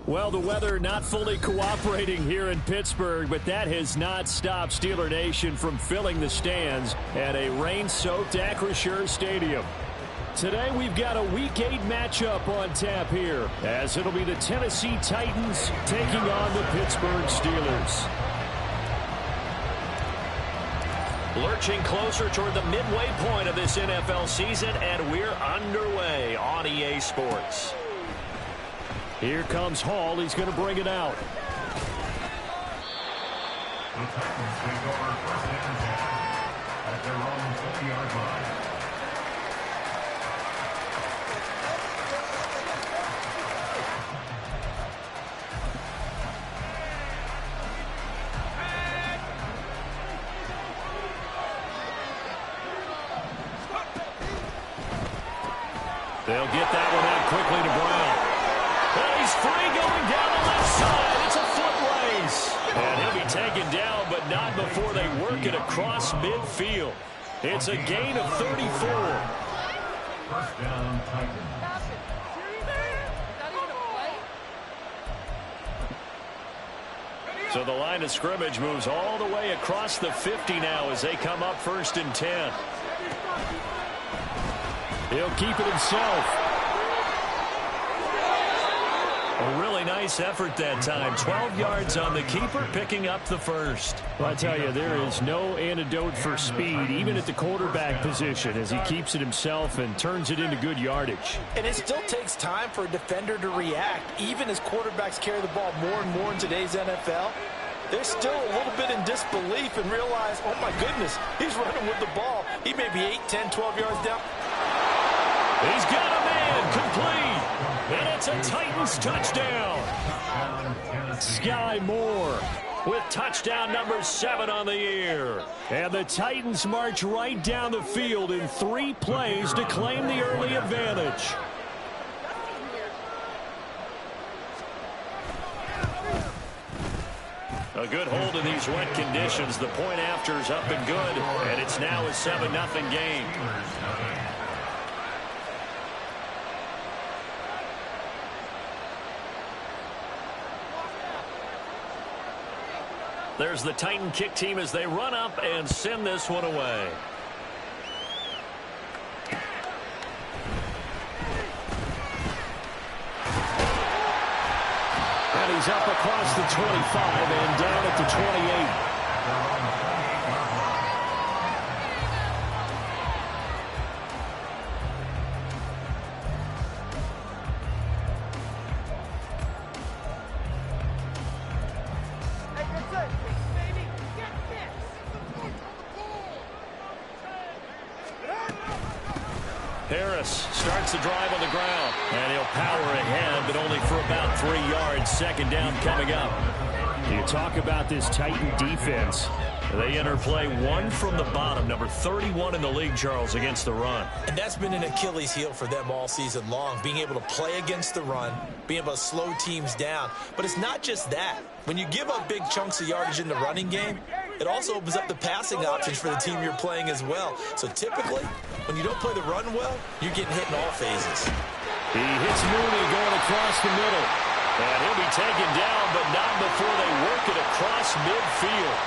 Well, the weather not fully cooperating here in Pittsburgh, but that has not stopped Steeler Nation from filling the stands at a rain-soaked Acrisure Stadium. Today we've got a Week 8 matchup on tap here, as it'll be the Tennessee Titans taking on the Pittsburgh Steelers. Lurching closer toward the midway point of this NFL season, and we're underway on EA Sports. Here comes Hall. He's going to bring it out. The Titans take over first and 10 at their own 50-yard line. They'll get that one out quickly to Brown. Well, he's free going down the left side. It's a foot race. And he'll be taken down, but not before they work it across midfield. It's a gain of 34. First down, Titans. So the line of scrimmage moves all the way across the 50 now as they come up first and 10. He'll keep it himself. A really nice effort that time. 12 yards on the keeper, picking up the first. Well, I tell you, there is no antidote for speed, even at the quarterback position, as he keeps it himself and turns it into good yardage. And it still takes time for a defender to react, even as quarterbacks carry the ball more and more in today's NFL. They're still a little bit in disbelief and realize, oh my goodness, he's running with the ball. He may be 8, 10, 12 yards down. He's got a man complete. And it's a Titans touchdown. Sky Moore with touchdown number 7 on the year. And the Titans march right down the field in 3 plays to claim the early advantage. A good hold in these wet conditions. The point after is up and good, and it's now a 7-0 game. There's the Titan kick team as they run up and send this one away. And he's up across the 25 and down at the 28. Harris starts the drive on the ground, and he'll power ahead, but only for about 3 yards. Second down coming up. You talk about this Titan defense. They enter play 1 from the bottom, number 31 in the league, Charles, against the run. And that's been an Achilles heel for them all season long, being able to play against the run, being able to slow teams down. But it's not just that. When you give up big chunks of yardage in the running game, it also opens up the passing options for the team you're playing as well. So typically, when you don't play the run well, you're getting hit in all phases. He hits Mooney going across the middle. And he'll be taken down, but not before they work it across midfield.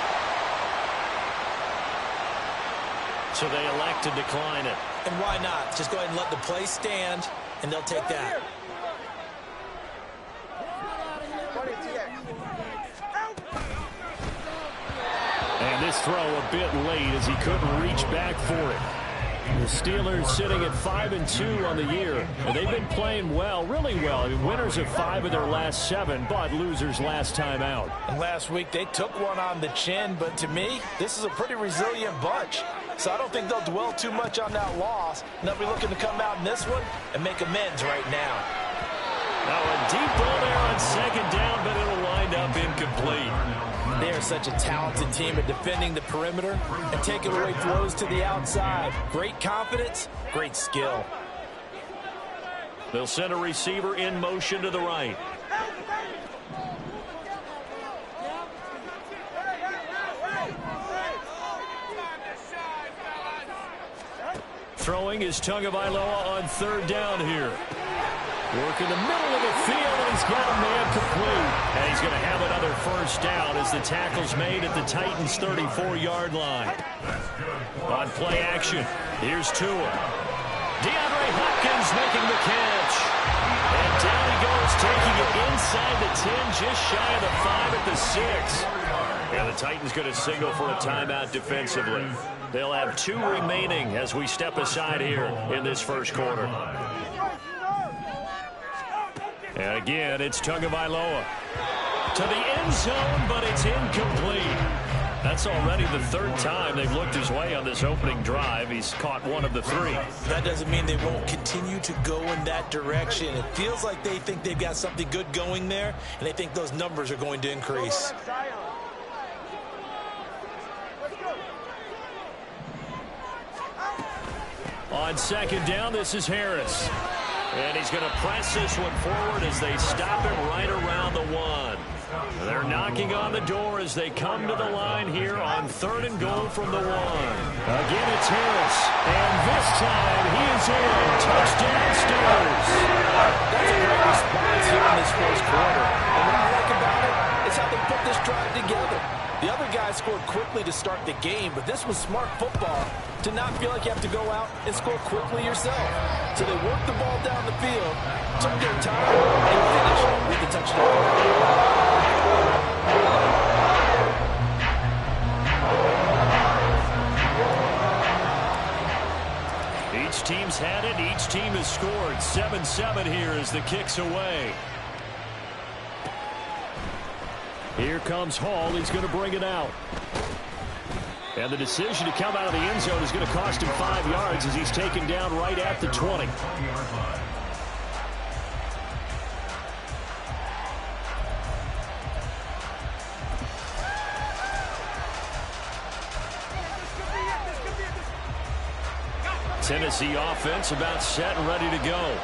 So they elect to decline it. And why not? Just go ahead and let the play stand, and they'll take that. And this throw a bit late as he couldn't reach back for it. The Steelers sitting at 5-2 on the year. And they've been playing well, really well. I mean, winners of 5 of their last 7, but losers last time out. And last week they took one on the chin, but to me, this is a pretty resilient bunch. So I don't think they'll dwell too much on that loss. And they'll be looking to come out in this one and make amends right now. Now a deep ball there on second down, but it'll wind up incomplete. They are such a talented team at defending the perimeter and taking away throws to the outside. Great confidence, great skill. They'll send a receiver in motion to the right. Throwing is Tagovailoa on third down here. Working the middle of the field, and he's got a man complete. And he's going to have another first down as the tackle's made at the Titans' 34-yard line. On play action, here's Tua. DeAndre Hopkins making the catch. And down he goes, taking it inside the 10, just shy of the 5 at the 6. And the Titans going to signal for a timeout defensively. They'll have 2 remaining as we step aside here in this first quarter. And again, it's Tagovailoa to the end zone, but it's incomplete. That's already the 3rd time they've looked his way on this opening drive. He's caught 1 of the 3. That doesn't mean they won't continue to go in that direction. It feels like they think they've got something good going there, and they think those numbers are going to increase. On 2nd down, this is Harris. And he's going to press this one forward as they stop him right around the 1. They're knocking on the door as they come to the line here on 3rd and goal from the 1. Again, it's Harris. And this time, he is in. Touchdown, Steelers. That's a great response here in this first quarter. And what I like about it is how they put this drive together. The other guys scored quickly to start the game, but this was smart football to not feel like you have to go out and score quickly yourself. So they worked the ball down the field, took their time, and finished with the touchdown. Each team's had it. Each team has scored. 7-7 here as the kick's away. Here comes Hall. He's going to bring it out. And the decision to come out of the end zone is going to cost him 5 yards as he's taken down right at the 20. Tennessee offense about set and ready to go.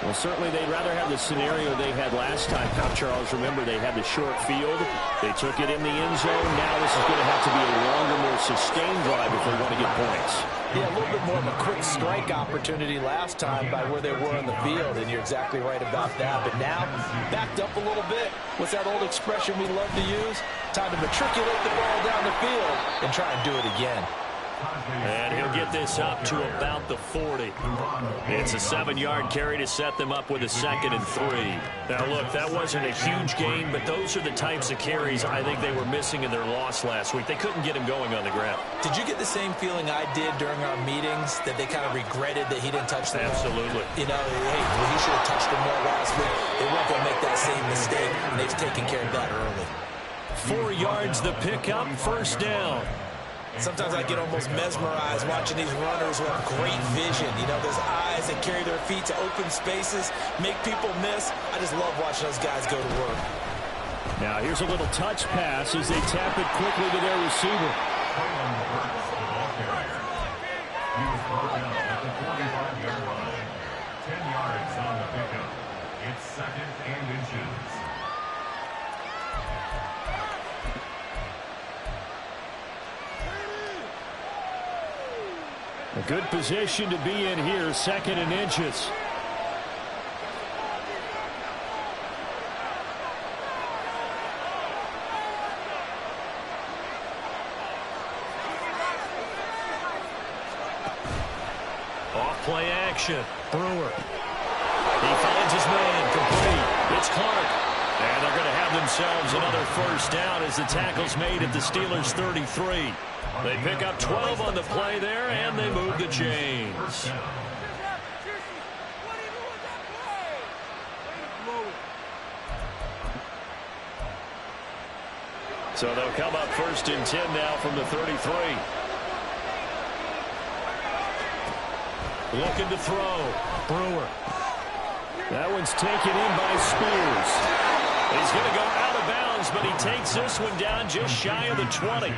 Well, certainly they'd rather have the scenario they had last time. Now, Charles, remember, they had the short field. They took it in the end zone. Now this is going to have to be a longer, more sustained drive if they want to get points. Yeah, a little bit more of a quick strike opportunity last time by where they were on the field, and you're exactly right about that. But now, backed up a little bit. What's that old expression we love to use? Time to matriculate the ball down the field and try and do it again. And he'll get this up to about the 40. It's a 7-yard carry to set them up with a 2nd and 3. Now, look, that wasn't a huge gain, but those are the types of carries I think they were missing in their loss last week. They couldn't get him going on the ground. Did you get the same feeling I did during our meetings, that they kind of regretted that he didn't touch the ball? Absolutely. You know, hey, well, he should have touched the ball last week. They weren't going to make that same mistake, and they've taken care of that early. 4 yards the pickup, 1st down. Sometimes I get almost mesmerized watching these runners who have great vision. You know, those eyes that carry their feet to open spaces, make people miss. I just love watching those guys go to work. Now here's a little touch pass as they tap it quickly to their receiver. He was brought down at the 45-yard line. 10 yards on the pickup. It's 2nd and inches. A good position to be in here, 2nd and inches. Off play action. Brewer. He finds his man, complete. It's Clark. And they're going to have themselves another first down as the tackle's made at the Steelers' 33. They pick up 12 on the play there, and they move the chains. So they'll come up 1st and 10 now from the 33. Looking to throw. Brewer. That one's taken in by Spears. He's going to go out of bounds, but he takes this one down just shy of the 20.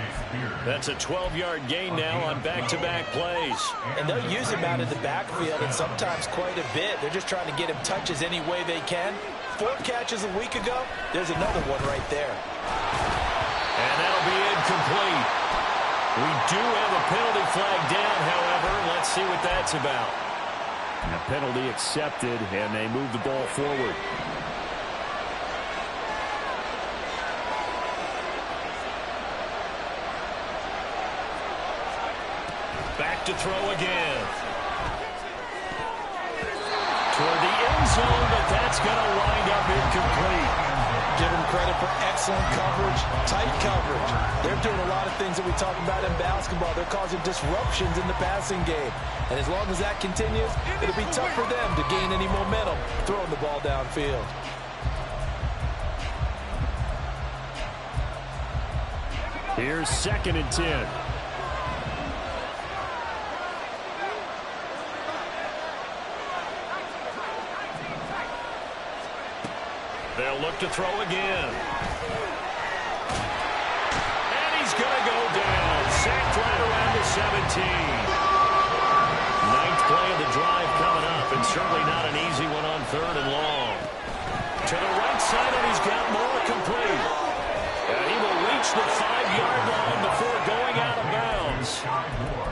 That's a 12-yard gain now on back-to-back plays. And they'll use him out in the backfield, and sometimes quite a bit. They're just trying to get him touches any way they can. 4 catches a week ago. There's another one right there. And that'll be incomplete. We do have a penalty flag down, however. Let's see what that's about. A penalty accepted, and they move the ball forward. Back to throw again. Toward the end zone, but that's going to wind up incomplete. Give them credit for excellent coverage, tight coverage. They're doing a lot of things that we talk about in basketball. They're causing disruptions in the passing game. And as long as that continues, it'll be tough for them to gain any momentum throwing the ball downfield. Here's 2nd and 10. They'll look to throw again. And he's going to go down. Sacked right around the 17. 9th play of the drive coming up, and certainly not an easy one on 3rd and long. To the right side, and he's got more complete. And he will reach the 5-yard line before going out of bounds.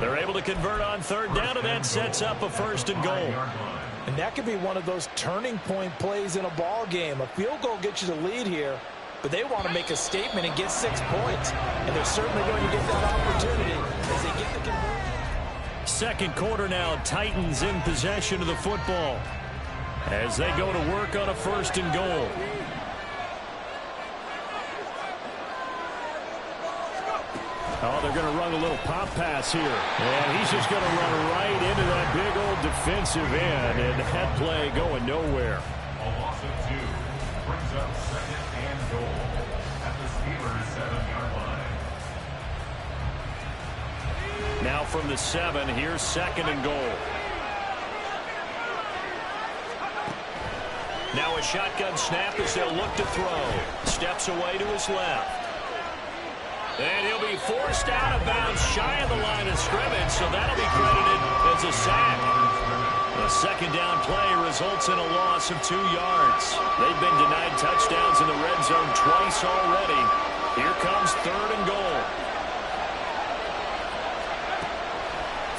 They're able to convert on 3rd down, and that sets up a 1st and goal. And that could be one of those turning point plays in a ball game. A field goal gets you the lead here, but they want to make a statement and get 6 points. And they're certainly going to get that opportunity as they get the conversion. Second quarter now, Titans in possession of the football as they go to work on a 1st and goal. Oh, they're going to run a little pop pass here. And he's just going to run right into that big old defensive end. And that play going nowhere. A loss of 2 brings up 2nd and goal at the Steelers' 7-yard line. Now from the 7, here's 2nd and goal. Now a shotgun snap as they'll look to throw. Steps away to his left. And he'll be forced out of bounds shy of the line of scrimmage, so that'll be credited as a sack. A 2nd down play results in a loss of 2 yards. They've been denied touchdowns in the red zone twice already. Here comes 3rd and goal.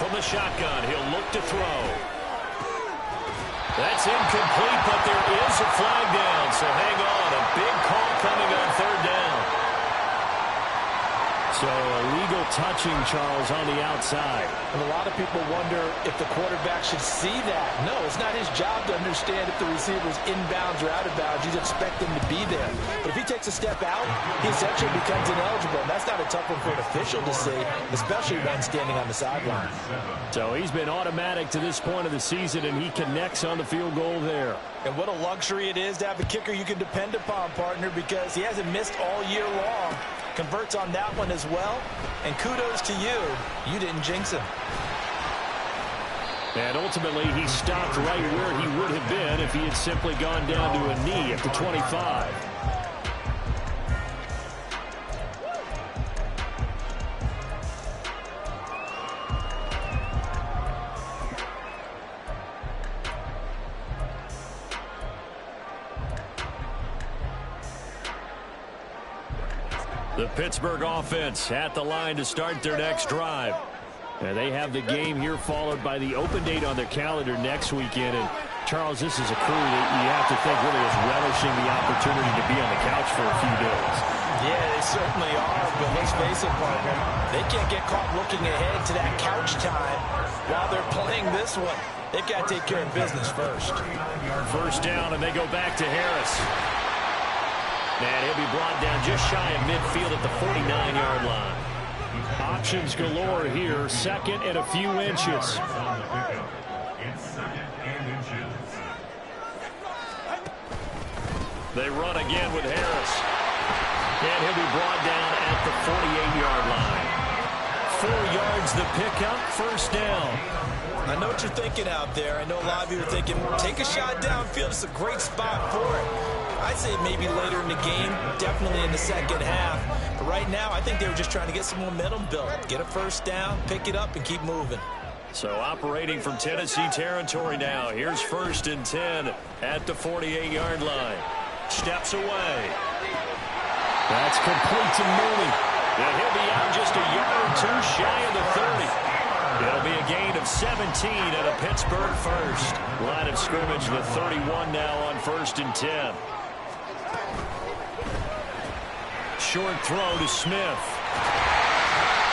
From the shotgun, he'll look to throw. That's incomplete, but there is a flag down, so hang on. A big call coming on 3rd down. So illegal touching, Charles, on the outside. And a lot of people wonder if the quarterback should see that. No, it's not his job to understand if the receiver's inbounds or out of bounds. You expect him to be there. But if he takes a step out, he essentially becomes ineligible. And that's not a tough one for an official to see, especially one standing on the sideline. So he's been automatic to this point of the season, and he connects on the field goal there. And what a luxury it is to have a kicker you can depend upon, partner, because he hasn't missed all year long. Converts on that one as well. And kudos to you. You didn't jinx him. And ultimately, he stopped right where he would have been if he had simply gone down to a knee at the 25. The Pittsburgh offense at the line to start their next drive. And they have the game here followed by the open date on their calendar next weekend. And Charles, this is a crew that you have to think really is relishing the opportunity to be on the couch for a few days. Yeah, they certainly are, but let's face it, partner. They can't get caught looking ahead to that couch time while they're playing this one. They've got to take care of business first. 1st down, and they go back to Harris. And he'll be brought down just shy of midfield at the 49-yard line. Options galore here. 2nd and a few inches. It's 2nd and inches. They run again with Harris. And he'll be brought down at the 48-yard line. 4 yards the pickup, 1st down. I know what you're thinking out there. I know a lot of you are thinking, take a shot downfield. It's a great spot for it. I'd say maybe later in the game, definitely in the 2nd half. But right now, I think they were just trying to get some momentum built. Get a 1st down, pick it up, and keep moving. So operating from Tennessee territory now. Here's 1st and 10 at the 48-yard line. Steps away. That's complete to Mooney. And he'll be out just a yard or 2 shy of the 30. It'll be a gain of of 17 at a Pittsburgh first. Line of scrimmage, the 31 now on 1st and 10. Short throw to Smith.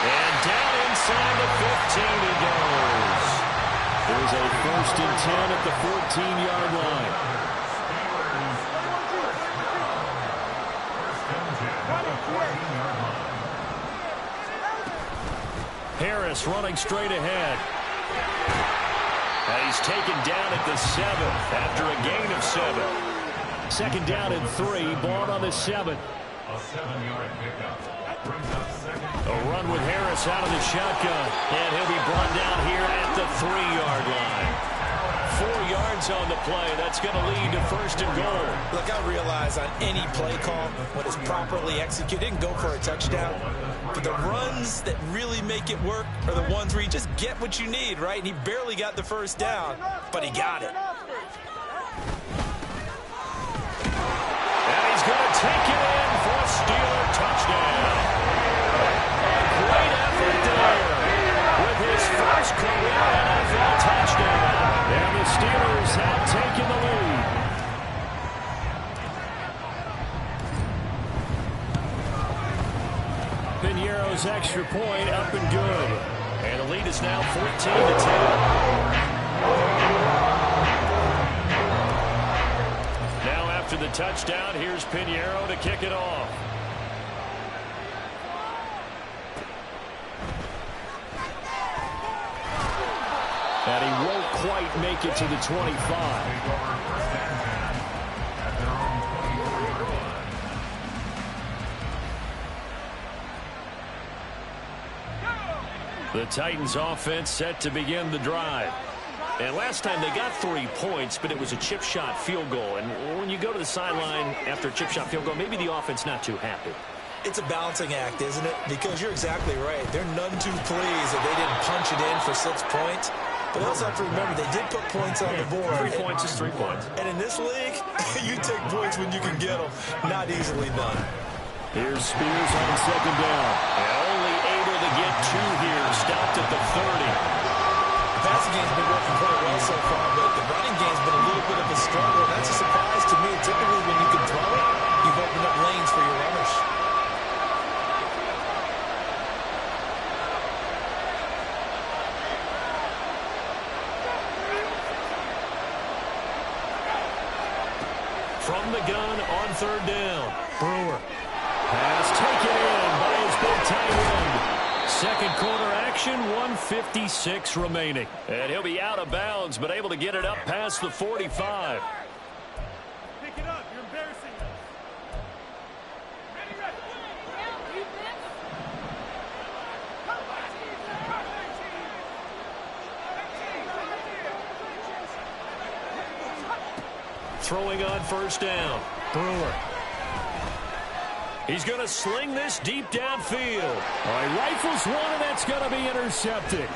And down inside the 15 he goes. There's a 1st and 10 at the 14-yard line. Harris running straight ahead. And he's taken down at the 7th after a gain of 7. 2nd down and 3. Ball on the 7. A 7-yard pickup. Brings up 2nd. A run with Harris out of the shotgun. And he'll be brought down here at the 3-yard line. 4 yards on the play. That's going to lead to 1st and goal. Look, I realize on any play call, when it's properly executed, didn't go for a touchdown. But the runs that really make it work are the ones where you just get what you need, right? And he barely got the 1st down, but he got it. And he's going to take it in for a Steeler touchdown. A great effort there with his first career NFL touchdown. And the Steelers have taken the lead. Piñeiro's extra point up and good. And the lead is now 14-10. Now after the touchdown, here's Piñeiro to kick it off. And he won't quite make it to the 25. The Titans offense set to begin the drive. And last time they got 3 points, but it was a chip shot field goal. And when you go to the sideline after a chip shot field goal, maybe the offense not too happy. It's a balancing act, isn't it? Because you're exactly right. They're none too pleased that they didn't punch it in for 6 points. But also have to remember, they did put points on the board. 3 points is 3 points. And in this league, you take points when you can get them. Not easily done. Here's Spears on 2nd down. And only able to get 2 here. Stopped at the 30. The passing game's been working quite well so far, but the running game's been a little bit of a struggle. That's a surprise to me. Typically, when you can throw it, you've opened up lanes for your runners. From the gun on 3rd down. Brewer. Pass taken in by his big tight end. 2nd quarter action, 1:56 remaining. And he'll be out of bounds, but able to get it up past the 45. Pick it up. You're embarrassing us. Ready, ready. Throwing on 1st down. Brewer. He's going to sling this deep downfield. All right, rifles one, and that's going to be intercepted.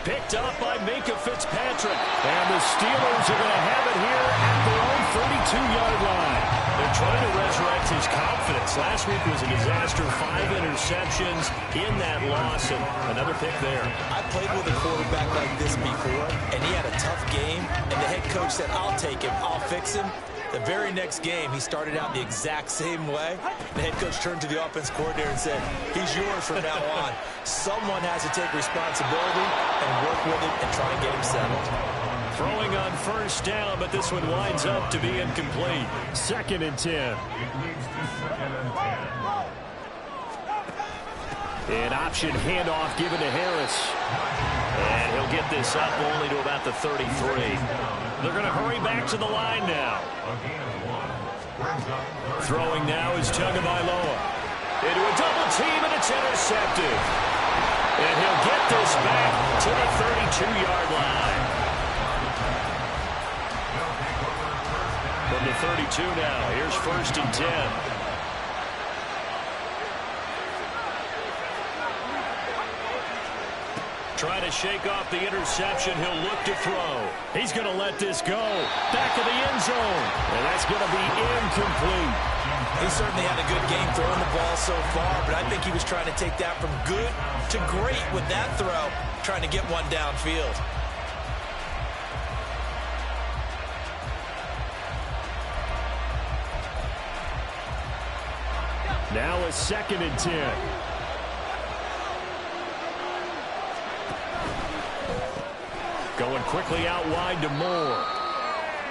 Picked up by Minka Fitzpatrick. And the Steelers are going to have it here at their own 32-yard line. They're trying to resurrect his confidence. Last week was a disaster. 5 interceptions in that loss, and another pick there. I played with a quarterback like this before, and he had a tough game, and the head coach said, I'll take him, I'll fix him. The very next game, he started out the exact same way. The head coach turned to the offense coordinator and said, he's yours from now on. Someone has to take responsibility and work with him and try and get him settled. Throwing on 1st down, but this one winds up to be incomplete. 2nd and 10. It leads to 2nd and 10. An option handoff given to Harris. And he'll get this up only to about the 33. They're going to hurry back to the line now. Throwing now is Tagovailoa. Into a double team, and it's intercepted. And he'll get this back to the 32-yard line. From the 32 now, here's 1st and 10. Trying to shake off the interception. He'll look to throw. He's going to let this go. Back of the end zone. And that's going to be incomplete. He certainly had a good game throwing the ball so far, but I think he was trying to take that from good to great with that throw. trying to get one downfield. Now a 2nd and 10. Going quickly out wide to Moore.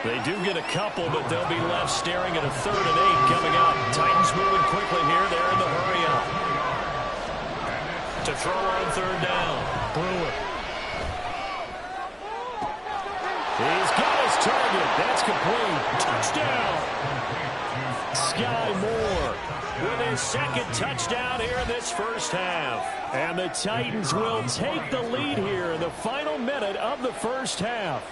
They do get a couple, but they'll be left staring at a 3rd and 8 coming up. Titans moving quickly here. They're in the hurry up. To throw on 3rd down. Brewer. He's got his target. That's complete. Touchdown. Sky Moore with his 2nd touchdown here in this first half. And the Titans will take the lead here in the final minute of the first half.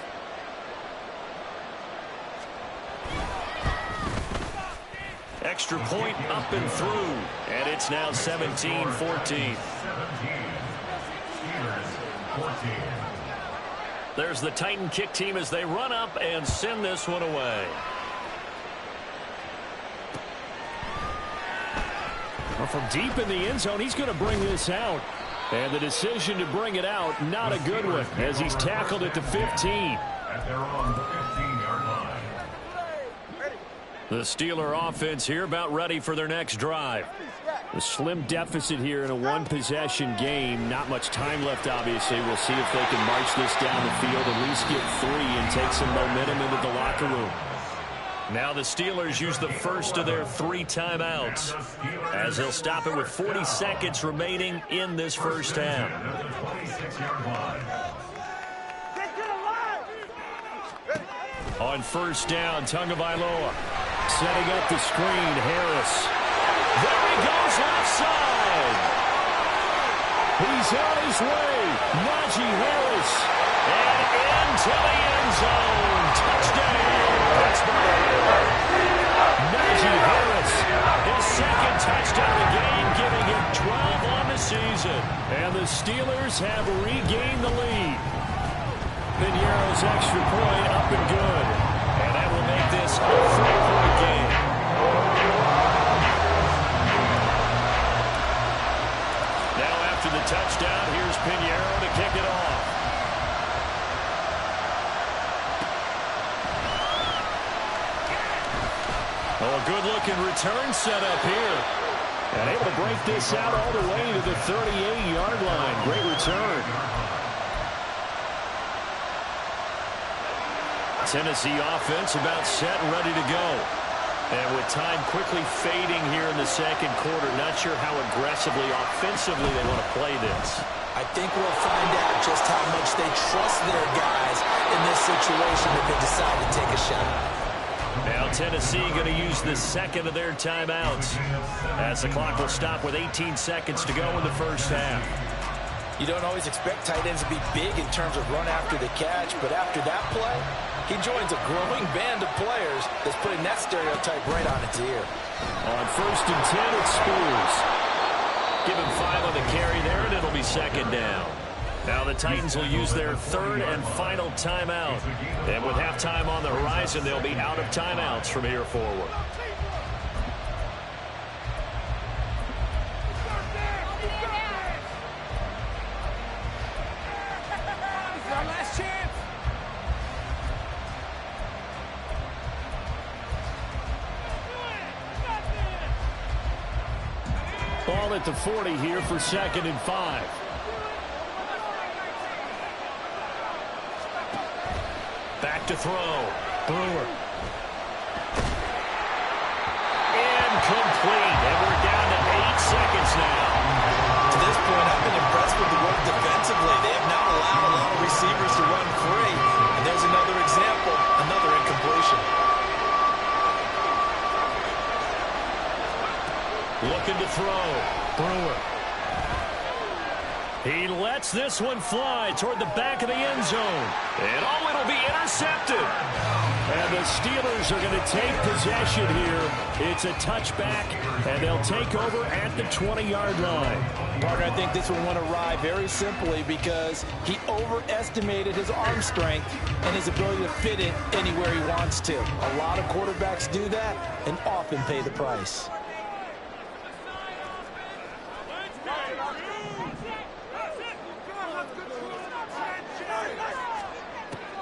Extra point up and through. And it's now 17-14. There's the Titan kick team as they run up and send this one away. Well, from deep in the end zone, he's going to bring this out. And the decision to bring it out, not a good one, as he's tackled at the 15. At their own 15-yard line. The Steeler offense here about ready for their next drive. A slim deficit here in a one-possession game. Not much time left, obviously. We'll see if they can march this down the field, at least get 3 and take some momentum into the locker room. Now the Steelers use the first of their 3 timeouts, as they'll stop it with 40 seconds remaining in this first half. On 1st down, Tagovailoa setting up the screen. Harris. There he goes left side. He's on his way. Najee Harris. And into the end zone. Touchdown. Najee Harris. His 2nd touchdown of the game, giving him 12 on the season. And the Steelers have regained the lead. Piñeiro's extra point up and good. And that will make this a 3-point game. Now after the touchdown, here's Piñeiro to kick it off. Oh, a good-looking return setup here. And able to break this out all the way to the 38-yard line. Great return. Tennessee offense about set and ready to go. And with time quickly fading here in the 2nd quarter, not sure how aggressively, offensively they want to play this. I think we'll find out just how much they trust their guys in this situation if they decide to take a shot. Now Tennessee going to use the 2nd of their timeouts, as the clock will stop with 18 seconds to go in the first half. You don't always expect tight ends to be big in terms of run after the catch, but after that play, he joins a growing band of players that's putting that stereotype right on its ear. On 1st and 10, it's Spears. Give him 5 on the carry there, and it'll be 2nd down. Now the Titans will use their 3rd and final timeout. And with halftime on the horizon, they'll be out of timeouts from here forward. Ball at the 40 here for 2nd and 5. Back to throw. Brewer. Incomplete. And we're down to 8 seconds now. To this point, I've been impressed with the work defensively. They have not allowed a lot of receivers to run free. And there's another example, another incompletion. Looking to throw. Brewer. He lets this one fly toward the back of the end zone. And oh, it'll be intercepted. And the Steelers are going to take possession here. It's a touchback, and they'll take over at the 20-yard line. Partner, I think this one went awry very simply because he overestimated his arm strength and his ability to fit it anywhere he wants to. A lot of quarterbacks do that and often pay the price.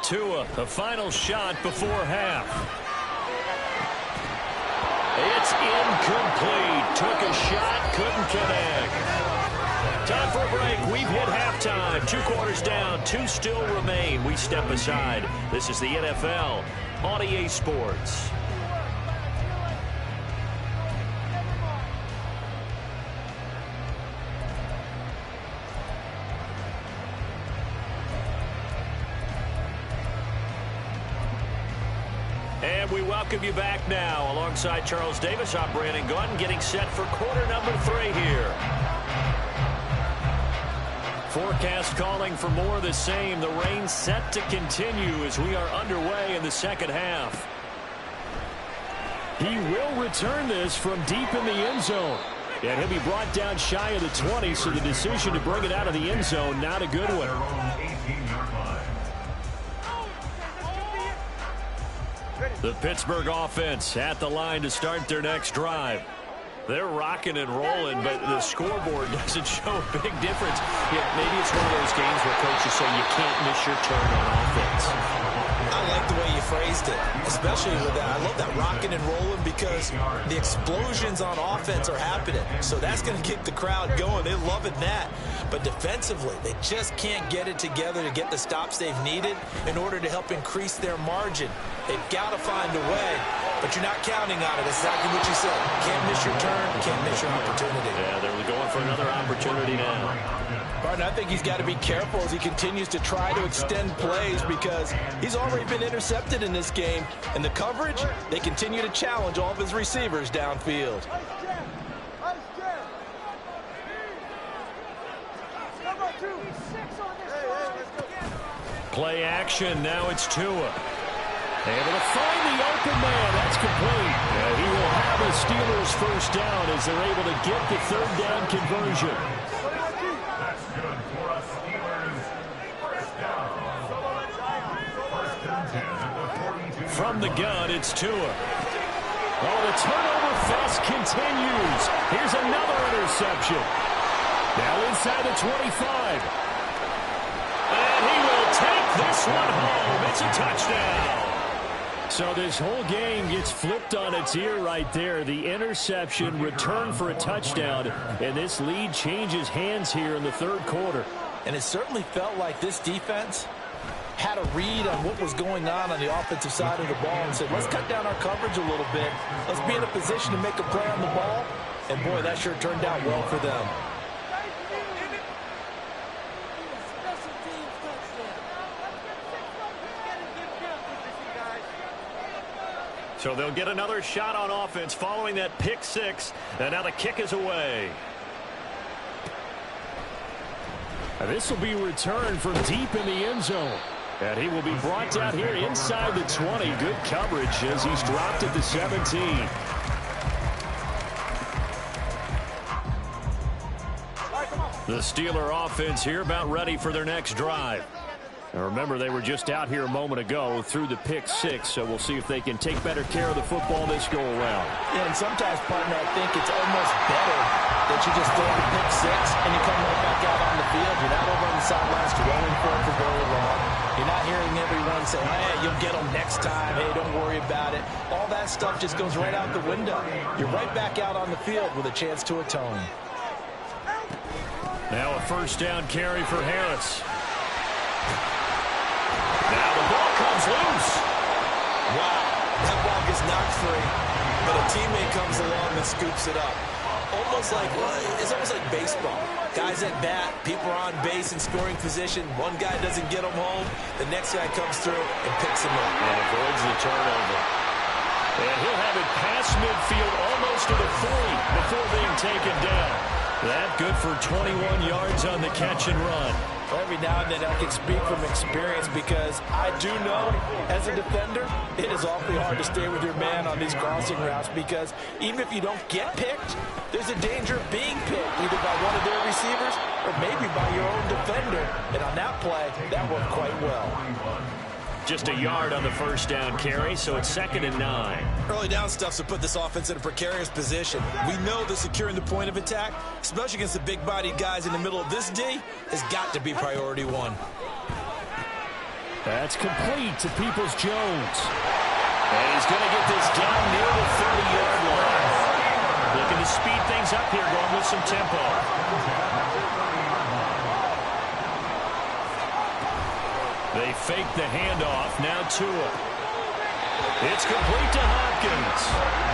Tua, the final shot before half. It's incomplete. Took a shot, couldn't connect. Time for a break. We've hit halftime. 2 quarters down, 2 still remain. We step aside. This is the NFL on EA Sports. And we welcome you back now. Alongside Charles Davis, I'm Brandon Gunn, getting set for quarter number 3 here. Forecast calling for more of the same. The rain set to continue as we are underway in the second half. He will return this from deep in the end zone. And he'll be brought down shy of the 20, so the decision to bring it out of the end zone, not a good one. The Pittsburgh offense at the line to start their next drive. They're rocking and rolling, but the scoreboard doesn't show a big difference. Yeah, maybe it's one of those games where coaches say you can't miss your turn on offense. I like the way you phrased it, especially with that. I love that rocking and rolling because the explosions on offense are happening. So that's going to get the crowd going. They're loving that. But defensively, they just can't get it together to get the stops they've needed in order to help increase their margin. They've got to find a way, but you're not counting on it. Exactly what you said. Can't miss your turn, can't miss your opportunity. Yeah, they're going for another opportunity now. Barton, I think he's got to be careful as he continues to try to extend plays because he's already been intercepted in this game. And the coverage, they continue to challenge all of his receivers downfield. Play action. Now it's Tua. Able to find the open man. That's complete. And he will have a Steelers first down as they're able to get the third down conversion. That's good for a Steelers first down. First and 10 at the 42. From the gun, it's Tua. Oh, the turnover fest continues. Here's another interception. Now inside the 25. And he will take this one home. It's a touchdown. So this whole game gets flipped on its ear right there. The interception, return for a touchdown, and this lead changes hands here in the third quarter. And it certainly felt like this defense had a read on what was going on the offensive side of the ball and said, let's cut down our coverage a little bit. Let's be in a position to make a play on the ball. And, boy, that sure turned out well for them. So they'll get another shot on offense following that pick six. And now the kick is away. And this will be returned from deep in the end zone. And he will be brought down here inside the 20. Good coverage as he's dropped at the 17. The Steeler offense here about ready for their next drive. Now remember, they were just out here a moment ago through the pick six, so we'll see if they can take better care of the football this go around. Yeah, and sometimes, partner, I think it's almost better that you just throw the pick six and you come right back out on the field. You're not over on the sidelines dwelling for it for very long. You're not hearing everyone say, hey, you'll get them next time. Hey, don't worry about it. All that stuff just goes right out the window. You're right back out on the field with a chance to atone. Now a first down carry for Harris. Now the ball comes loose. Wow, that ball gets knocked free, but a teammate comes along and scoops it up. It's almost like baseball. Guys at bat, people are on base in scoring position. One guy doesn't get him home. The next guy comes through and picks him up. And avoids the turnover. And he'll have it past midfield almost to the 40 before being taken down. That good for 21 yards on the catch and run. Every now and then I can speak from experience because I do know as a defender it is awfully hard to stay with your man on these crossing routes because even if you don't get picked, there's a danger of being picked either by one of their receivers or maybe by your own defender. And on that play, that worked quite well. Just a yard on the first down carry, so it's 2nd and 9. Early down stuff's to put this offense in a precarious position. We know that securing the point of attack, especially against the big-bodied guys in the middle of this D, has got to be priority one. That's complete to Peoples-Jones. And he's going to get this down near the 30-yard line. Looking to speed things up here, going with some tempo. They fake the handoff. Now Tua. It's complete to Hopkins.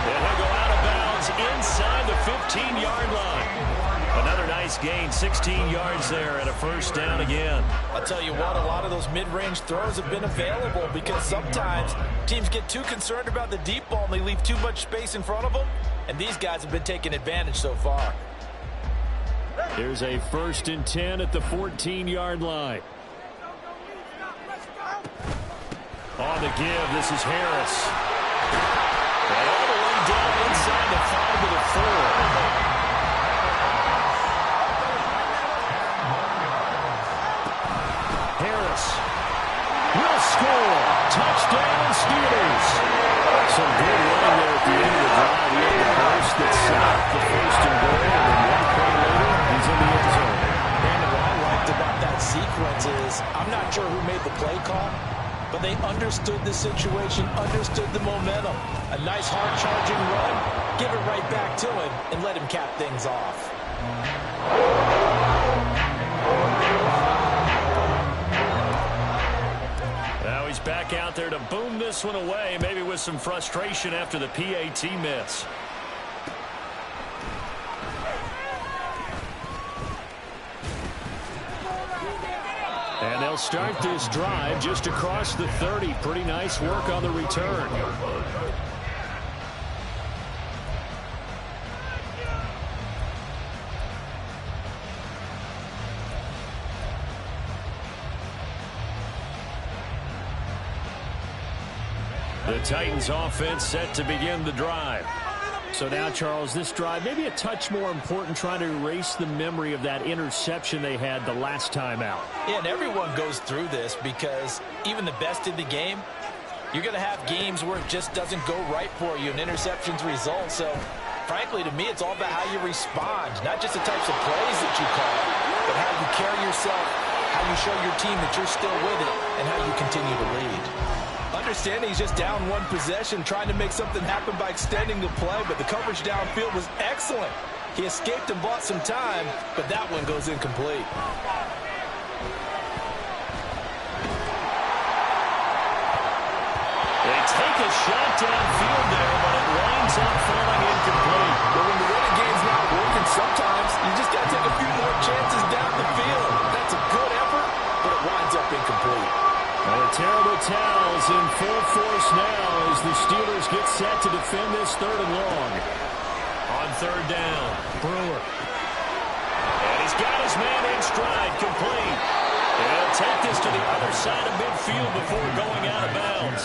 And he'll go out of bounds inside the 15-yard line. Another nice gain, 16 yards there and a first down again. I'll tell you what, a lot of those mid-range throws have been available because sometimes teams get too concerned about the deep ball and they leave too much space in front of them. And these guys have been taking advantage so far. Here's a 1st and 10 at the 14-yard line. On the give, this is Harris. And all the way down inside the 5 to the 4. Harris will score. Touchdown, Steelers. Some good running there at the end of the drive. He had the burst that set up the 1st and goal, and then 1 play later, he's in the end zone. And what I liked about that sequence is, I'm not sure who made the play call, but they understood the situation, understood the momentum. A nice hard-charging run, give it right back to him, and let him cap things off. Now he's back out there to boom this one away, maybe with some frustration after the PAT miss. And they'll start this drive just across the 30. Pretty nice work on the return. The Titans offense set to begin the drive. So now, Charles, this drive maybe a touch more important, trying to erase the memory of that interception they had the last time out. Yeah, and everyone goes through this because even the best in the game, you're going to have games where it just doesn't go right for you and interceptions result. So, frankly, to me, it's all about how you respond, not just the types of plays that you call, but how you carry yourself, how you show your team that you're still with it, and how you continue to lead. Understanding he's just down 1 possession, trying to make something happen by extending the play, but the coverage downfield was excellent. He escaped and bought some time, but that one goes incomplete. They take a shot downfield there, but it winds up falling incomplete. But when the running game's not working, sometimes you just got to take a few more chances down the field. That's a good effort, but it winds up incomplete. And the terrible towels in full force now as the Steelers get set to defend this 3rd and long. On 3rd down, Brewer. And he's got his man in stride, complete. And he'll take this to the other side of midfield before going out of bounds.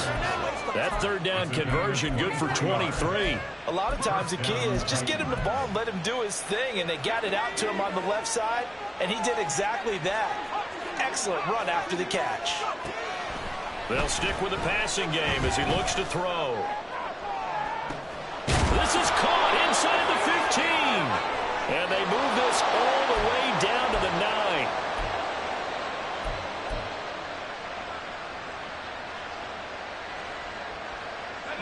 That 3rd down conversion good for 23. A lot of times the key is just get him the ball and let him do his thing, and they got it out to him on the left side, and he did exactly that. Excellent run after the catch. They'll stick with the passing game as he looks to throw. This is caught inside the 15. And they move this all the way down to the 9.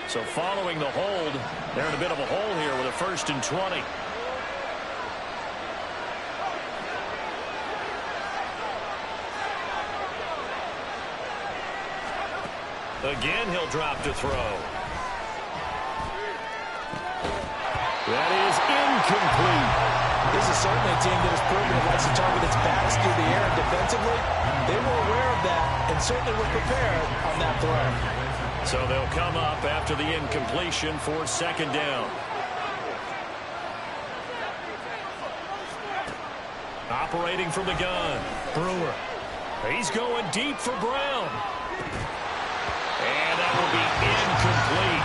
So following the hold, they're in a bit of a hole here with a 1st and 20. Again, he'll drop to throw. That is incomplete. This is certainly a team that has proven it likes to target its backs through the air defensively. They were aware of that and certainly were prepared on that throw. So they'll come up after the incompletion for 2nd down. Operating from the gun, Brewer. He's going deep for Brown. And that will be incomplete.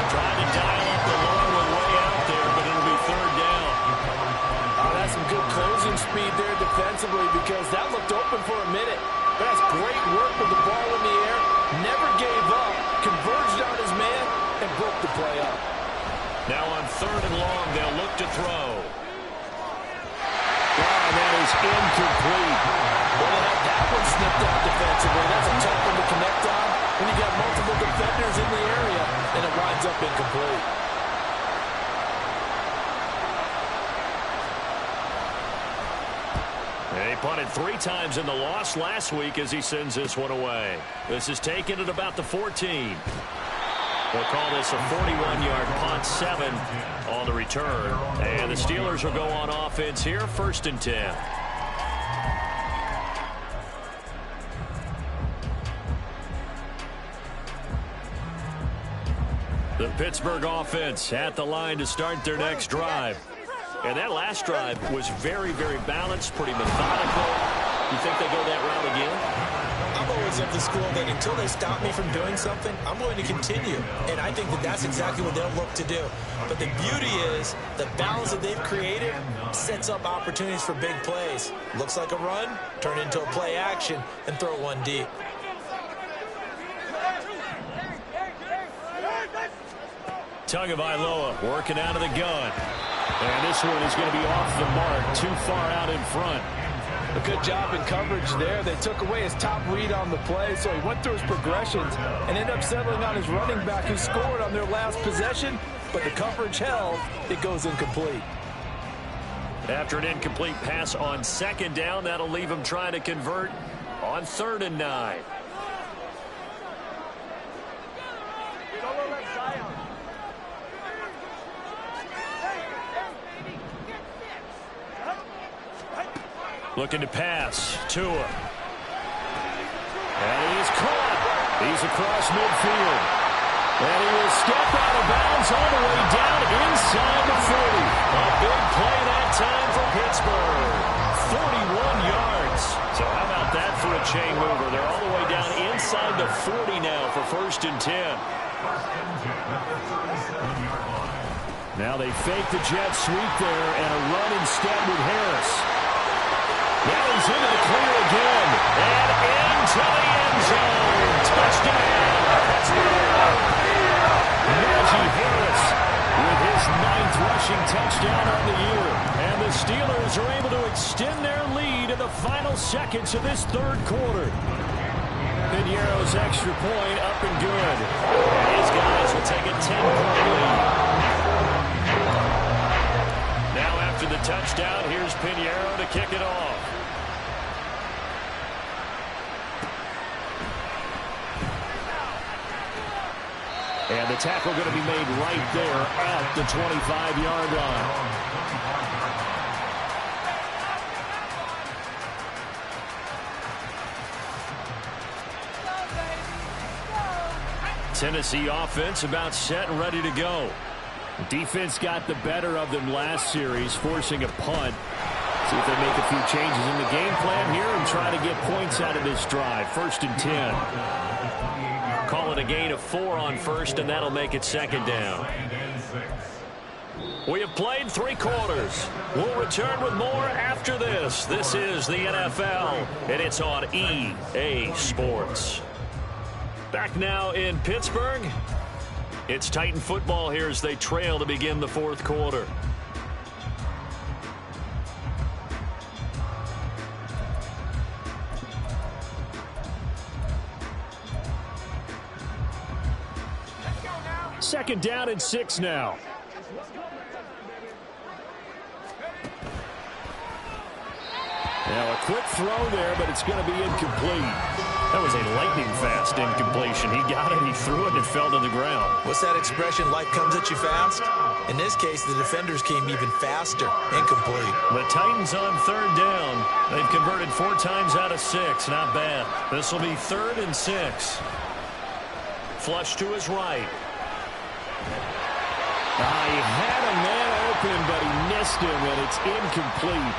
Trying to dial up the long one way out there, but it'll be 3rd down. That's some good closing speed there defensively because that looked open for a minute. But that's great work with the ball in the air. Never gave up, converged on his man, and broke the play up. Now on 3rd and long, they'll look to throw. That is incomplete. Well, they had that one snipped out defensively. That's a tough one to connect They punted 3 times in the loss last week as he sends this one away. This is taken at about the 14. We'll call this a 41-yard punt, 7 on the return. And the Steelers will go on offense here, 1st and 10. The Pittsburgh offense at the line to start their next drive. And that last drive was very, very balanced, pretty methodical. You think they go that route again? I'm always of the school that until they stop me from doing something, I'm going to continue. And I think that that's exactly what they'll look to do. But the beauty is the balance that they've created sets up opportunities for big plays. Looks like a run, turn into a play action, and throw one deep. Tagovailoa working out of the gun. And this one is going to be off the mark, too far out in front. A good job in coverage there. They took away his top read on the play, so he went through his progressions and ended up settling on his running back who scored on their last possession, but the coverage held. It goes incomplete. After an incomplete pass on 2nd down, that'll leave him trying to convert on 3rd and 9. Looking to pass. Tua. And he's caught. He's across midfield. And he will step out of bounds all the way down inside the 40. A big play that time for Pittsburgh. 41 yards. So how about that for a chain mover? They're all the way down inside the 40 now for 1st and 10. Now they fake the jet sweep there and a run instead with Harris. Now he's into the clear again. And into the end zone. Touchdown. Najee Harris with his 9th rushing touchdown on the year. And the Steelers are able to extend their lead in the final seconds of this 3rd quarter. Piñeiro's extra point up and good. And his guys will take a 10-point lead. Now after the touchdown, here's Piñeiro to kick it off. And the tackle going to be made right there at the 25-yard line. Tennessee offense about set and ready to go. Defense got the better of them last series, forcing a punt. See if they make a few changes in the game plan here and try to get points out of this drive. 1st and 10. Call it a gain of 4 on 1st, and that'll make it 2nd down. We have played 3 quarters. We'll return with more after this. This is the NFL, and it's on EA Sports. Back now in Pittsburgh. It's Titan football here as they trail to begin the 4th quarter. Second down and 6 now. Now a quick throw there, but it's going to be incomplete. That was a lightning-fast incompletion. He got it, he threw it, and it fell to the ground. What's that expression, life comes at you fast? In this case, the defenders came even faster. Incomplete. The Titans on 3rd down. They've converted 4 times out of 6. Not bad. This will be 3rd and 6. Flush to his right. He had a man open, but he missed him, and it's incomplete.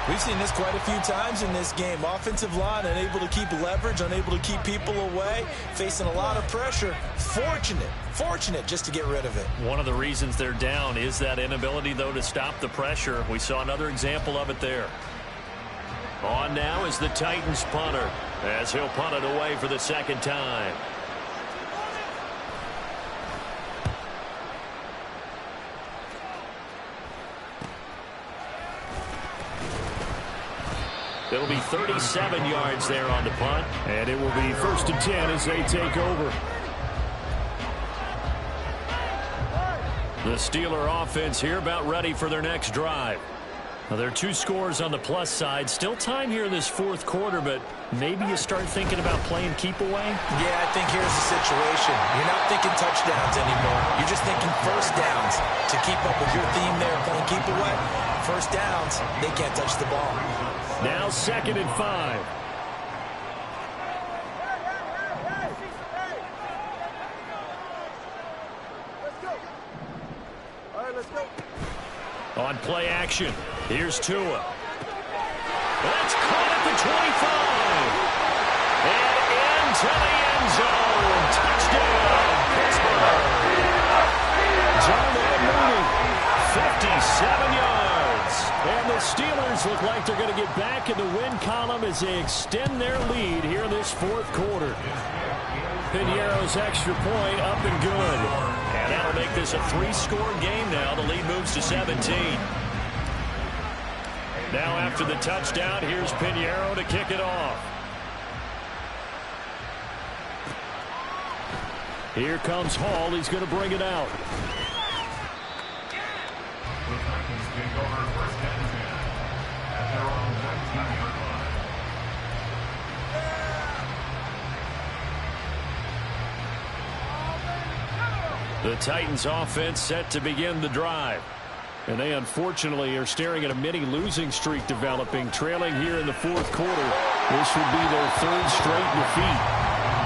We've seen this quite a few times in this game. Offensive line unable to keep leverage, unable to keep people away, facing a lot of pressure. Fortunate just to get rid of it. One of the reasons they're down is that inability, though, to stop the pressure. We saw another example of it there. On now is the Titans punter, as he'll punt it away for the 2nd time. It'll be 37 yards there on the punt. And it will be 1st and 10 as they take over. The Steeler offense here about ready for their next drive. Well, there are two scores on the plus side. Still time here in this fourth quarter, but maybe you start thinking about playing keep away? Yeah, I think here's the situation. You're not thinking touchdowns anymore. You're just thinking first downs. To keep up with your theme there, playing keep away, first downs, they can't touch the ball. Now 2nd and 5. On play action, here's Tua. That's caught at the 25. And into the end zone. Touchdown, Pittsburgh. Darnell Mooney, 57 yards. And the Steelers look like they're going to get back in the win column as they extend their lead here in this fourth quarter. Piñeiro's extra point up and good. And that'll make this a 3-score game now. The lead moves to 17. Now after the touchdown, here's Piñeiro to kick it off. Here comes Hall. He's going to bring it out. The Titans take over first and 10 at their own 19-yard line. The Titans offense set to begin the drive. And they unfortunately are staring at a mini losing streak developing, trailing here in the fourth quarter. This would be their 3rd straight defeat.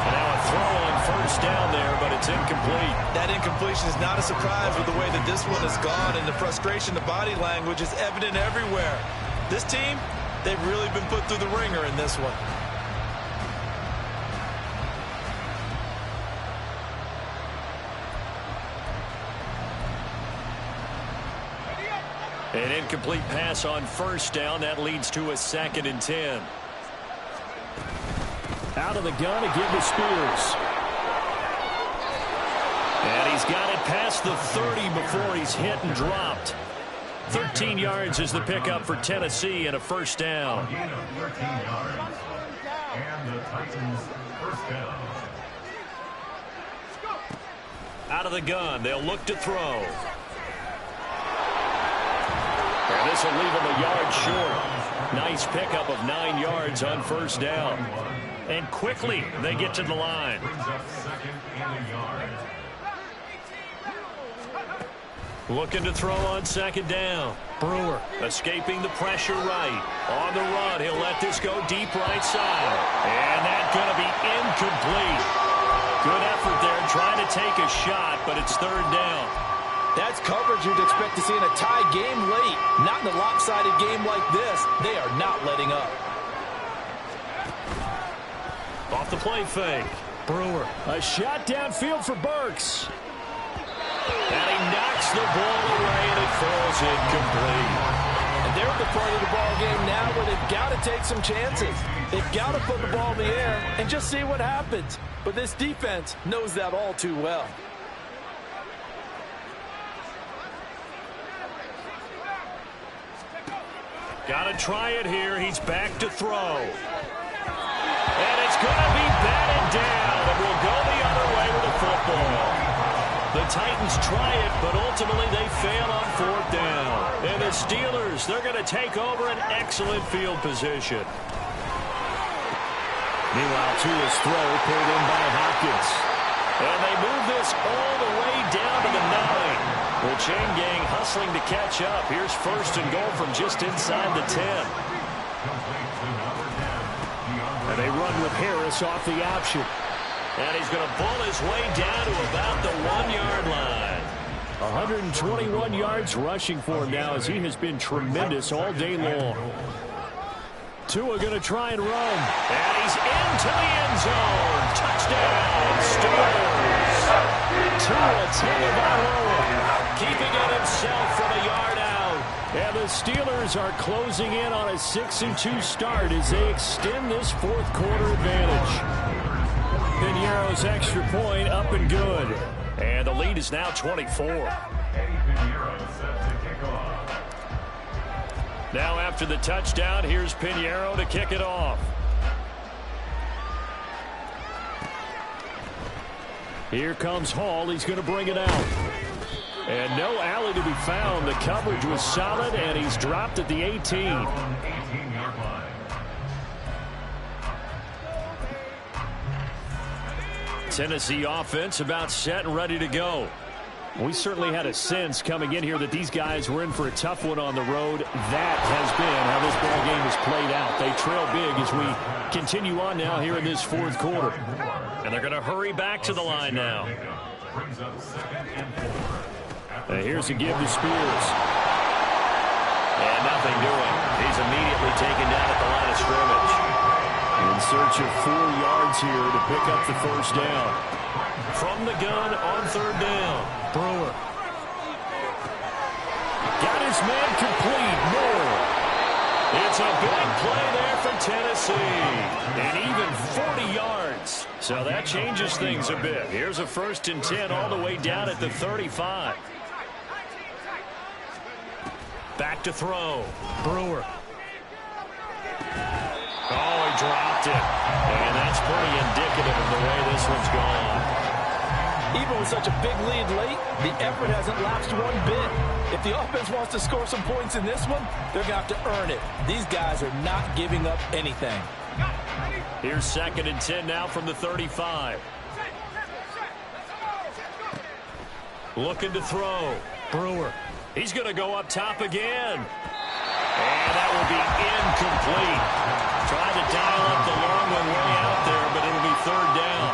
And now a throw on first down there, but it's incomplete. That incompletion is not a surprise with the way that this one has gone, and the frustration, the body language is evident everywhere. This team, they've really been put through the ringer in this one. An incomplete pass on first down. That leads to a 2nd and 10. Out of the gun again to Spears. And he's got it past the 30 before he's hit and dropped. 13 yards is the pickup for Tennessee and a first down. A gain of 13 yards. And the Titans first down. Out of the gun. They'll look to throw. And this will leave him a yard short. Nice pickup of 9 yards on first down. And quickly they get to the line. Brings up 2nd and a yard. Looking to throw on 2nd down. Brewer escaping the pressure right. On the run, he'll let this go deep right side. And that's going to be incomplete. Good effort there trying to take a shot, but it's 3rd down. That's coverage you'd expect to see in a tie game late. Not in a lopsided game like this. They are not letting up. Off the play fake. Brewer. A shot downfield for Burks. And he knocks the ball away, and it falls incomplete. And they're at the part of the ball game now where they've got to take some chances. They've got to put the ball in the air and just see what happens. But this defense knows that all too well. Got to try it here. He's back to throw. And it's going to be batted down. And we'll go the other way with the football. The Titans try it, but ultimately they fail on 4th down. And the Steelers, they're going to take over an excellent field position. Meanwhile, Tua's throw pulled in by Hopkins. And they move this all the way down to the 9. The chain gang hustling to catch up. Here's 1st and goal from just inside the 10. And they run with Harris off the option. And he's going to bull his way down to about the 1-yard line. 121 yards rushing for him now as he has been tremendous all day long. Tua going to try and run. And he's into the end zone. Touchdown, Steelers. Tua Tagovailoa keeping it himself from a yard out. And the Steelers are closing in on a 6-2 start as they extend this fourth quarter advantage. Piñeiro's extra point up and good. And the lead is now 24. Now after the touchdown, here's Piñeiro to kick it off. Here comes Hall. He's going to bring it out. And no alley to be found. The coverage was solid, and he's dropped at the 18. 18-yard line. Tennessee offense about set and ready to go. We certainly had a sense coming in here that these guys were in for a tough one on the road. That has been how this ball game has played out. They trail big as we continue on now here in this fourth quarter. And they're going to hurry back to the line now. Brings up 2nd and 4. Here's a give to Spears. And nothing doing. He's immediately taken down at the line of scrimmage. In search of 4 yards here to pick up the first down. From the gun on 3rd down. Brewer. Got his man complete. Moore. It's a big play there for Tennessee. And even 40 yards. So that changes things a bit. Here's a 1st and 10 all the way down at the 35. Back to throw. Brewer. Oh, he dropped it. And that's pretty indicative of the way this one's gone. Even with such a big lead late, the effort hasn't lapsed one bit. If the offense wants to score some points in this one, they're going to have to earn it. These guys are not giving up anything. Here's 2nd and 10 now from the 35. Looking to throw. Brewer. He's going to go up top again. And that will be incomplete. Tried to dial up the long one way out there, but it'll be 3rd down.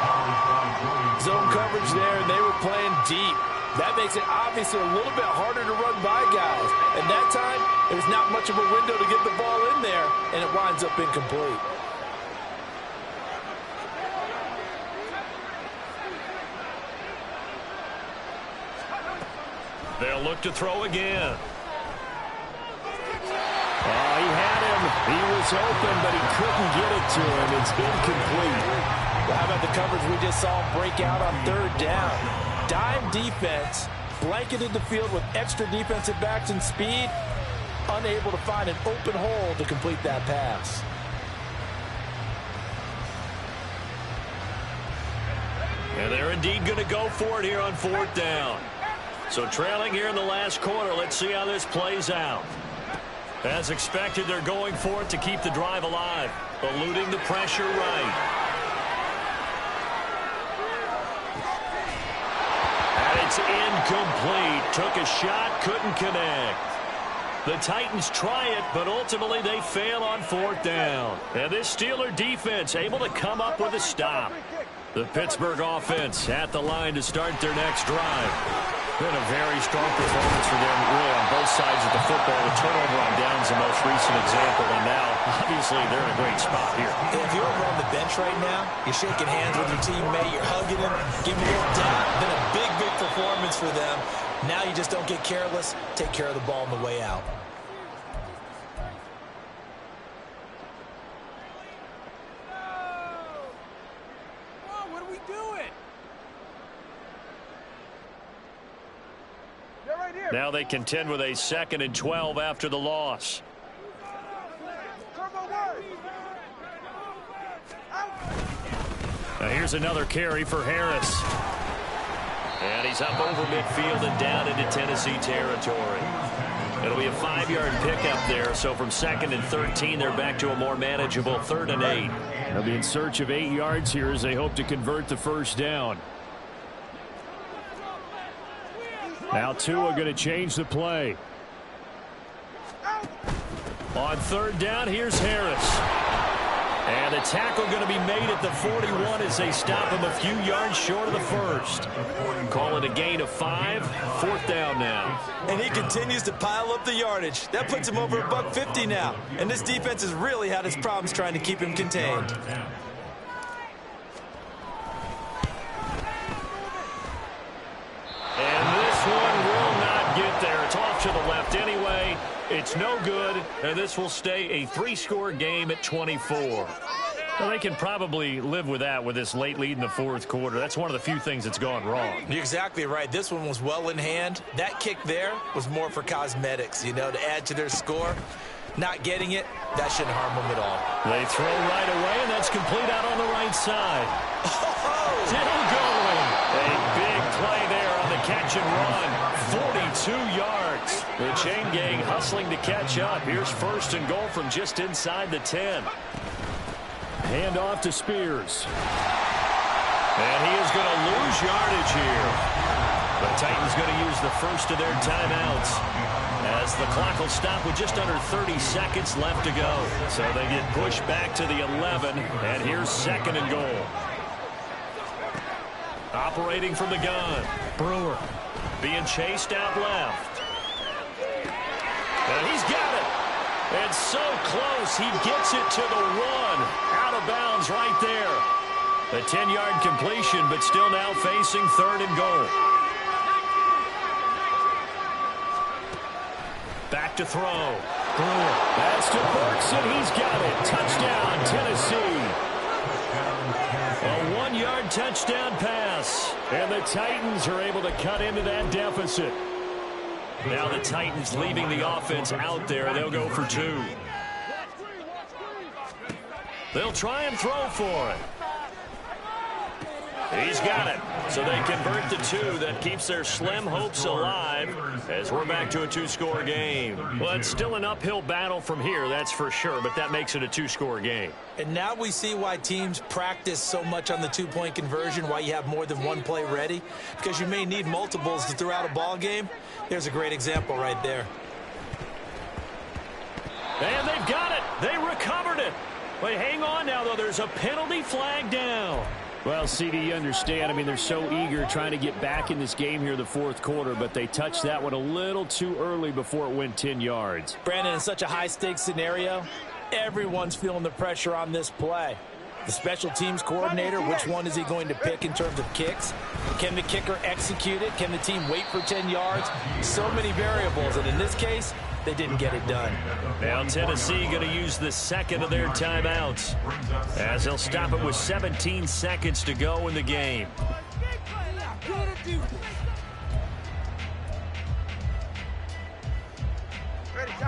Zone coverage there, and they were playing deep. That makes it obviously a little bit harder to run by guys. And that time, there's not much of a window to get the ball in there, and it winds up incomplete. They'll look to throw again. Oh, he had him. He was open, but he couldn't get it to him. It's incomplete. Well, how about the coverage we just saw break out on 3rd down? Dime defense, blanketed the field with extra defensive backs and speed, unable to find an open hole to complete that pass. And they're indeed going to go for it here on 4th down. So trailing here in the last quarter, let's see how this plays out. As expected, they're going for it to keep the drive alive, eluding the pressure right. And it's incomplete. Took a shot, couldn't connect. The Titans try it, but ultimately they fail on 4th down. And this Steeler defense able to come up with a stop. The Pittsburgh offense at the line to start their next drive. Been a very strong performance for them, really, on both sides of the football. The turnover on downs the most recent example, and now, obviously, they're in a great spot here. If you're over on the bench right now, you're shaking hands with your teammate, you're hugging him, giving him a little dap. Been a big, big performance for them. Now you just don't get careless. Take care of the ball on the way out. What are we doing? Now they contend with a 2nd and 12 after the loss. Now here's another carry for Harris. And he's up over midfield and down into Tennessee territory. It'll be a 5-yard pickup there. So from 2nd and 13, they're back to a more manageable 3rd and 8. They'll be in search of 8 yards here as they hope to convert the first down. Now Tua going to change the play. On 3rd down, here's Harris. And the tackle going to be made at the 41 as they stop him a few yards short of the first. Call it a gain of 5. 4th down now. And he continues to pile up the yardage. That puts him over $150 now. And this defense has really had its problems trying to keep him contained. And this one will not get there. It's off to the left anyway. It's no good, and this will stay a 3-score game at 24. Well, they can probably live with that with this late lead in the 4th quarter. That's one of the few things that's gone wrong. You're exactly right. This one was well in hand. That kick there was more for cosmetics, to add to their score. Not getting it, that shouldn't harm them at all. They throw right away, and that's complete out on the right side. Still going. A big play there on the catch Plunge and run. 42 yards. The chain gang hustling to catch up. Here's first and goal from just inside the 10. Hand off to Spears. And he is going to lose yardage here. The Titans going to use the first of their timeouts as the clock will stop with just under 30 seconds left to go. So they get pushed back to the 11, and here's second and goal. Operating from the gun, Brewer being chased out left. And he's got it. And so close, he gets it to the 1. Out of bounds right there. A 10-yard completion, but still now facing third and goal. Back to throw. Brewer. That's to Burks, and he's got it. Touchdown, Tennessee. A 1-yard touchdown pass. And the Titans are able to cut into that deficit. Now the Titans leaving the offense out there. They'll go for 2. They'll try and throw for it. He's got it. So they convert the 2. That keeps their slim hopes alive as we're back to a 2-score game. Well, it's still an uphill battle from here, that's for sure, but that makes it a 2-score game. And now we see why teams practice so much on the 2-point conversion, why you have more than one play ready, because you may need multiples to throw out a ball game. There's a great example right there. And they've got it. They recovered it. But hang on now, though. There's a penalty flag down. Well, CD, you understand. I mean, they're so eager trying to get back in this game here in the fourth quarter, but they touched that one a little too early before it went 10 yards. Brandon, in such a high-stakes scenario, everyone's feeling the pressure on this play. The special teams coordinator, which one is he going to pick in terms of kicks? Can the kicker execute it? Can the team wait for 10 yards? So many variables, and in this case, they didn't get it done. Now Tennessee going to use the second of their timeouts as they'll stop it with 17 seconds to go in the game.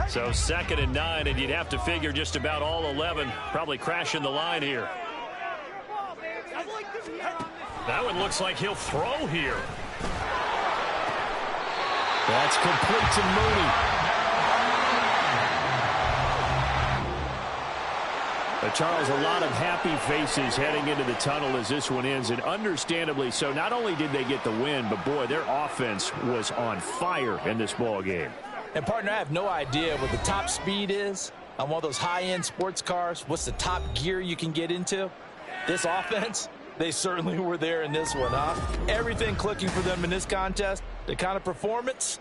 So 2nd and 9, and you'd have to figure just about all 11 probably crashing the line here. That one looks like he'll throw here. That's complete to Mooney. Charles, a lot of happy faces heading into the tunnel as this one ends, and understandably so. Not only did they get the win, but boy, their offense was on fire in this ball game. And partner, I have no idea what the top speed is on one of those high-end sports cars. What's the top gear you can get into? This offense, they certainly were there in this one, huh? Everything clicking for them in this contest. The kind of performance